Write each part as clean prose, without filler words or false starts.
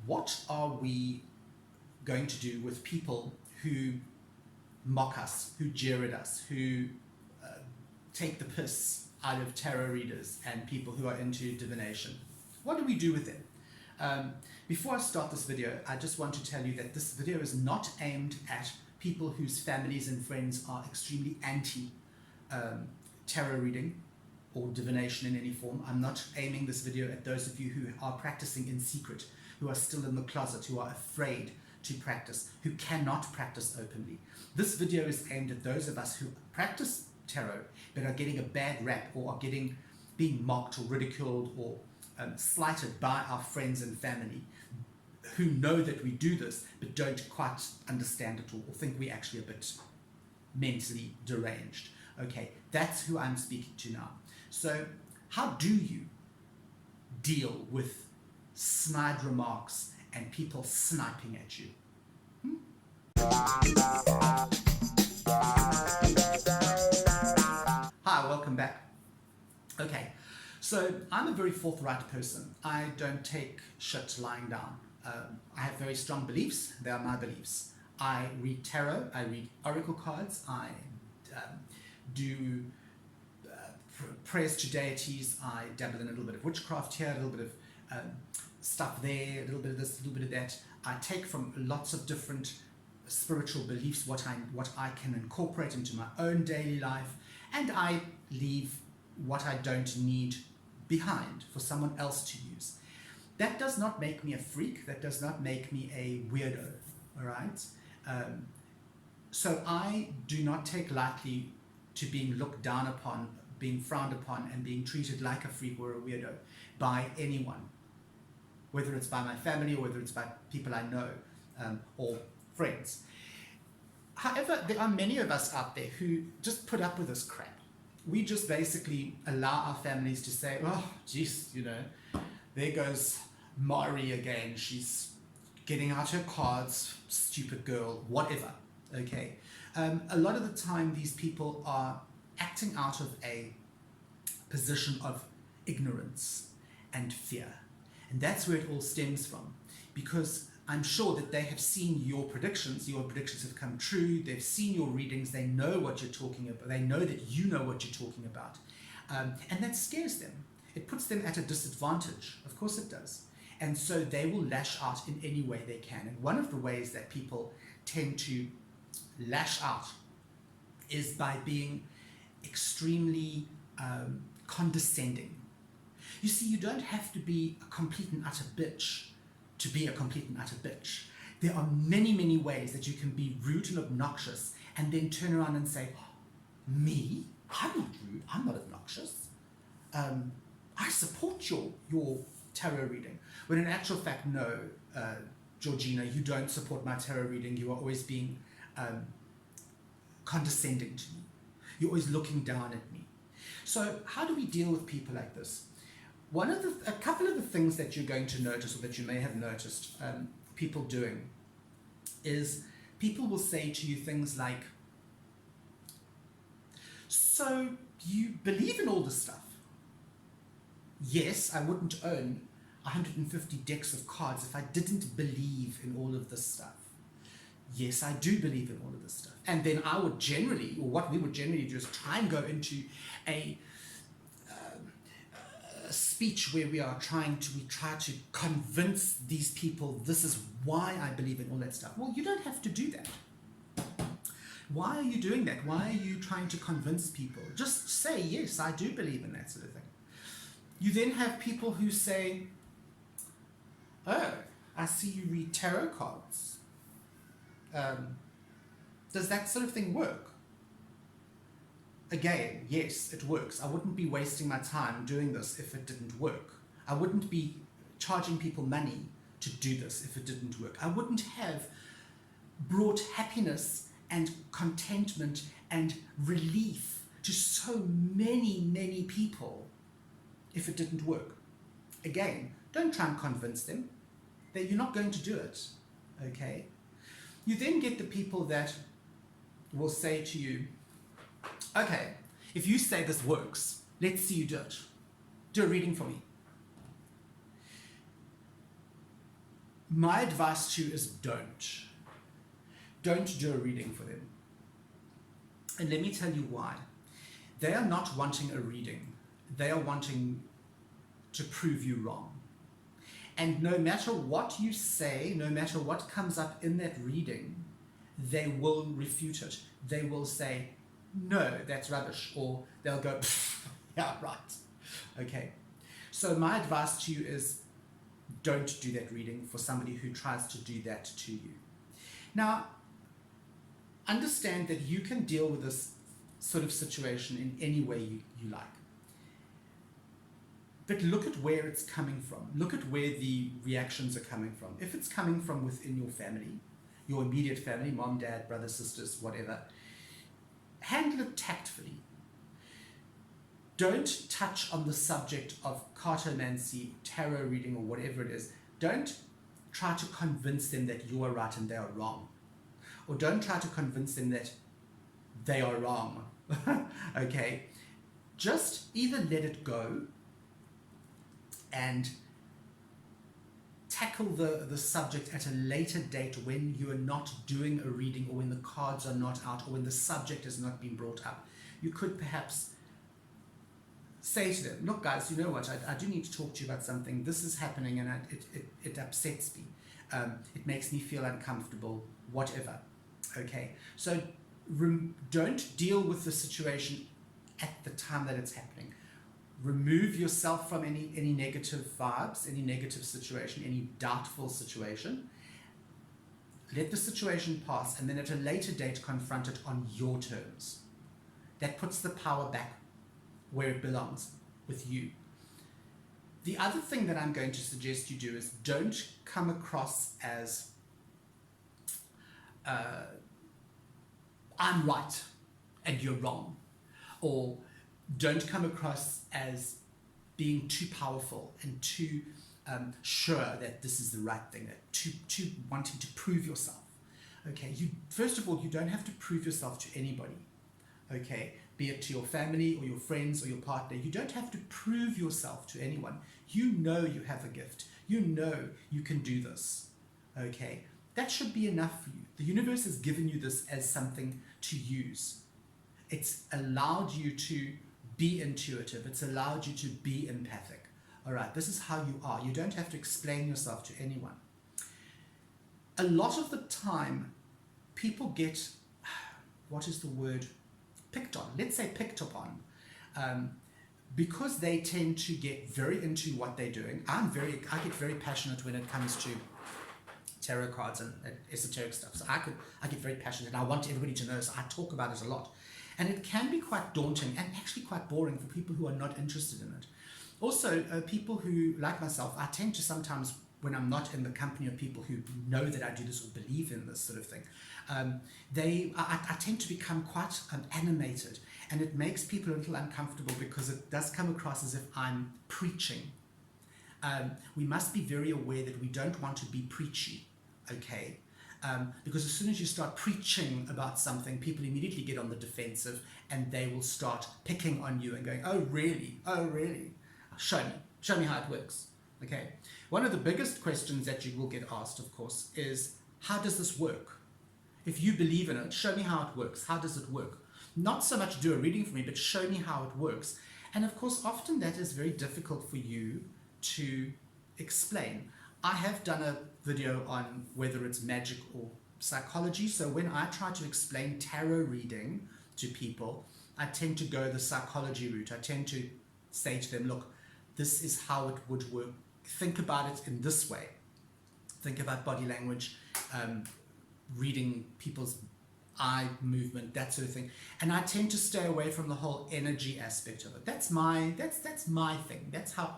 what are we going to do with people who mock us, who jeer at us, who take the piss out of tarot readers and people who are into divination? What do we do with them? Before I start this video, I just want to tell you that this video is not aimed at people whose families and friends are extremely anti tarot reading or divination in any form. I'm not aiming this video at those of you who are practicing in secret, who are still in the closet, who are afraid to practice, who cannot practice openly. This video is aimed at those of us who practice tarot but are getting a bad rap, or are being mocked or ridiculed or slighted by our friends and family, who know that we do this but don't quite understand it all, or think we're actually a bit mentally deranged. Okay, that's who I'm speaking to now. So how do you deal with snide remarks and people sniping at you? Hi, welcome back. Okay, so I'm a very forthright person. I don't take shit lying down. I have very strong beliefs. They are my beliefs. I read tarot, I read oracle cards, I do prayers to deities, I dabble in a little bit of witchcraft here, a little bit of stuff there, a little bit of this, a little bit of that. I take from lots of different spiritual beliefs what I can incorporate into my own daily life, and I leave what I don't need behind for someone else to use. That does not make me a freak, that does not make me a weirdo, all right? So I do not take lightly to being looked down upon, being frowned upon, and being treated like a freak or a weirdo by anyone, whether it's by my family or whether it's by people I know or friends. However, there are many of us out there who just put up with this crap. We just basically allow our families to say, oh, geez, you know, there goes Mari again. She's getting out her cards, stupid girl, whatever. Okay. A lot of the time, these people are acting out of a position of ignorance and fear. And that's where it all stems from, because I'm sure that they have seen your predictions have come true, they've seen your readings, they know what you're talking about, they know that you know what you're talking about. And that scares them. It puts them at a disadvantage. Of course it does. And so they will lash out in any way they can. And one of the ways that people tend to lash out is by being extremely condescending. You see, you don't have to be a complete and utter bitch to be a complete and utter bitch. There are many, many ways that you can be rude and obnoxious and then turn around and say, oh, me? I'm not rude, I'm not obnoxious. I support your tarot reading. When in actual fact, no, Georgina, you don't support my tarot reading. You are always being condescending to me. You're always looking down at me. So how do we deal with people like this? A couple of the things that you're going to notice, or that you may have noticed people doing, is people will say to you things like, so you believe in all this stuff? Yes, I wouldn't own 150 decks of cards if I didn't believe in all of this stuff. Yes, I do believe in all of this stuff. And then I would generally, or what we would generally do, is try and go into a speech where we try to convince these people this is why I believe in all that stuff. Well, you don't have to do that. Why are you doing that? Why are you trying to convince people? Just say, yes, I do believe in that sort of thing. You then have people who say, oh, I see you read tarot cards. Does that sort of thing work? Again, yes, it works. I wouldn't be wasting my time doing this if it didn't work. I wouldn't be charging people money to do this if it didn't work. I wouldn't have brought happiness and contentment and relief to so many, many people if it didn't work. Again, don't try and convince them that you're not going to do it, okay? You then get the people that will say to you, okay, if you say this works, let's see you do it. Do a reading for me. My advice to you is don't. Don't do a reading for them. And let me tell you why. They are not wanting a reading. They are wanting to prove you wrong. And no matter what you say, no matter what comes up in that reading, they will refute it. They will say, no, that's rubbish. Or they'll go, yeah, right. Okay. So my advice to you is don't do that reading for somebody who tries to do that to you. Now, understand that you can deal with this sort of situation in any way you like. But look at where it's coming from. Look at where the reactions are coming from. If it's coming from within your family, your immediate family, mom, dad, brothers, sisters, whatever, handle it tactfully. Don't touch on the subject of cartomancy, tarot reading, or whatever it is. Don't try to convince them that you are right and they are wrong. Or don't try to convince them that they are wrong. Okay? Just either let it go and tackle the subject at a later date when you are not doing a reading, or when the cards are not out, or when the subject has not been brought up. You could perhaps say to them, look guys, you know what, I do need to talk to you about something. This is happening and it upsets me. It makes me feel uncomfortable, whatever. Okay, so don't deal with the situation at the time that it's happening. Remove yourself from any negative vibes, any negative situation, any doubtful situation. Let the situation pass, and then at a later date confront it on your terms. That puts the power back where it belongs, with you. The other thing that I'm going to suggest you do is don't come across as I'm right and you're wrong, or don't come across as being too powerful and too sure that this is the right thing, that too wanting to prove yourself. Okay, first of all, you don't have to prove yourself to anybody. Okay, be it to your family or your friends or your partner. You don't have to prove yourself to anyone. You know you have a gift. You know you can do this. Okay, that should be enough for you. The universe has given you this as something to use. It's allowed you to be intuitive. It's allowed you to be empathic. All right, this is how you are. You don't have to explain yourself to anyone. A lot of the time, people get, what is the word? Picked on. Let's say picked upon. Because they tend to get very into what they're doing. I get very passionate when it comes to tarot cards and esoteric stuff. So I get very passionate, and I want everybody to know, so I talk about it a lot. And it can be quite daunting and actually quite boring for people who are not interested in it. Also, people who, like myself, I tend to sometimes, when I'm not in the company of people who know that I do this or believe in this sort of thing, I tend to become quite animated, and it makes people a little uncomfortable because it does come across as if I'm preaching. We must be very aware that we don't want to be preachy, okay? Because as soon as you start preaching about something, people immediately get on the defensive and they will start picking on you and going, oh really, oh really, show me how it works. Okay, one of the biggest questions that you will get asked, of course, is how does this work? If you believe in it, show me how it works. How does it work? Not so much do a reading for me, but show me how it works. And of course, often that is very difficult for you to explain. I have done a video on whether it's magic or psychology. So when I try to explain tarot reading to people, I tend to go the psychology route. I tend to say to them, look, this is how it would work. Think about it in this way. Think about body language, reading people's eye movement, that sort of thing. And I tend to stay away from the whole energy aspect of it. That's my thing. That's how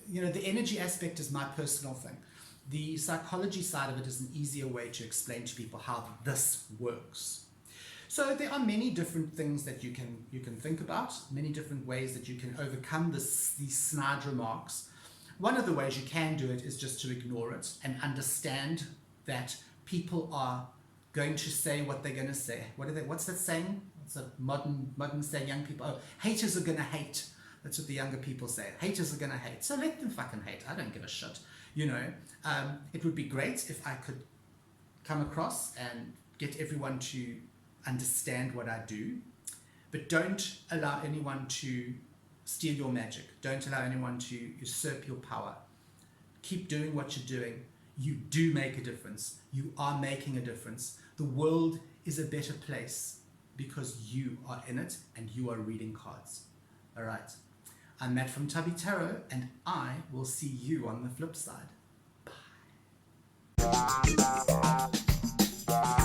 the energy aspect is my personal thing. The psychology side of it is an easier way to explain to people how this works. So there are many different things that you can think about, many different ways that you can overcome these snide remarks. One of the ways you can do it is just to ignore it and understand that people are going to say what they're going to say. What's that saying? It's a modern saying, young people, haters are going to hate. That's what the younger people say. Haters are going to hate. So let them fucking hate. I don't give a shit. You know, it would be great if I could come across and get everyone to understand what I do. But don't allow anyone to steal your magic. Don't allow anyone to usurp your power. Keep doing what you're doing. You do make a difference. You are making a difference. The world is a better place because you are in it and you are reading cards. All right. I'm Matt from Tubby Tarot, and I will see you on the flip side. Bye.